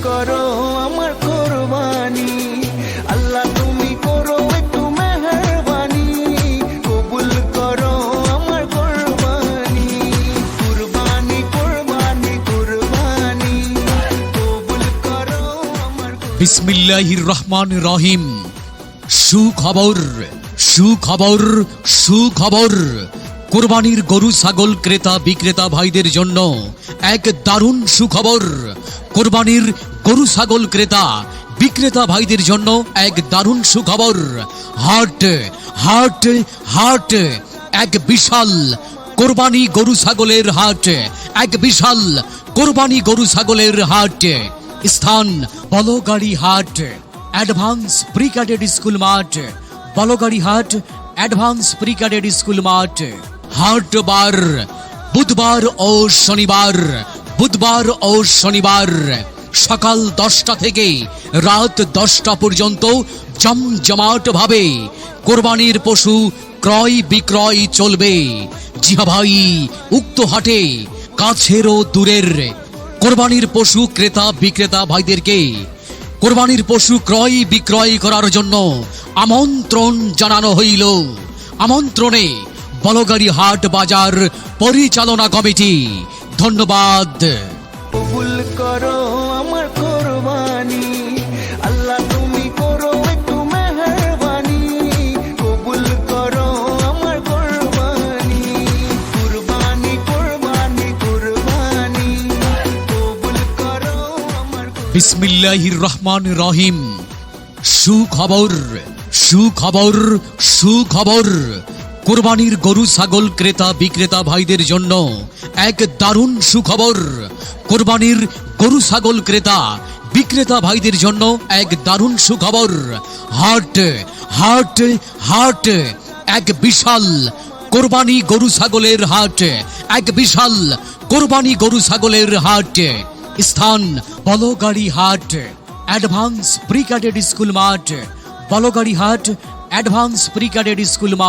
করো আমার কুরবানি, আল্লাহ তুমি করো একটু মেহেরবানি, কবুল করো আমার কুরবানি, কুরবানি কুরবানি কুরবানি, কবুল করো আমার। বিসমিল্লাহির রহমানির রহিম। সুখবর, সুখবর, সুখবর। কোরবানির গরু ছাগল ক্রেতা বিক্রেতা ভাইদের জন্য এক দারুণ সুখবর। কোরবানির গরু ছাগল ক্রেতা বিক্রেতা ভাইদের জন্য এক দারুণ সুখবর। হাট হাট হাট, এক বিশাল কোরবানি গরু ছাগলের হাট, এক বিশাল কোরবানি গরু ছাগলের হাট। স্থান বলগাড়ি হাট, অ্যাডভান্স প্রি ক্যাডেট স্কুল মাঠ, বলগাড়ি হাট, অ্যাডভান্স প্রি ক্যাডেট স্কুল মাঠ। হাট বার বুধবার ও শনিবার, বুধবার ও শনিবার সকাল 10টা থেকে রাত 10টা পর্যন্ত জমজমাট ভাবে কোরবানির পশু ক্রয় বিক্রয় চলবে। জি হ্যাঁ ভাই, উক্ত হাটে কাছের ও দূরের কোরবানির পশু ক্রেতা বিক্রেতা ভাইদেরকে কোরবানির পশু ক্রয় বিক্রয় করার জন্য আমন্ত্রণ জানানো হইল। আমন্ত্রণে বলগাড়ি হাট বাজার পরিচালনা কমিটি। ধন্যবাদ। কবুল করো আমার কুরবানি, আল্লাহ তুমি করো একটু মেহেরবানি, কবুল করো আমার কুরবানি, কুরবানি কুরবানি কুরবানি, কবুল করো আমার। বিসমিল্লাহির রহমানির রহিম। সুখবর, সুখবর, সুখবর। কোরবানির গরু ছাগল ক্রেতা বিক্রেতা ভাইদের জন্য এক দারুণ সুখবর। কোরবানির গরু ছাগল ক্রেতা বিক্রেতা ভাইদের জন্য এক দারুণ সুখবর। হাট হাট হাট, এক বিশাল কোরবানি গরু ছাগলের হাট, এক বিশাল কোরবানি গরু ছাগলের হাট। স্থান বলগাড়ি হাট, অ্যাডভান্স প্রি ক্যাডেট স্কুল মাঠ, বলগাড়ি হাট, অ্যাডভান্স প্রি ক্যাডেট স্কুল মাঠ।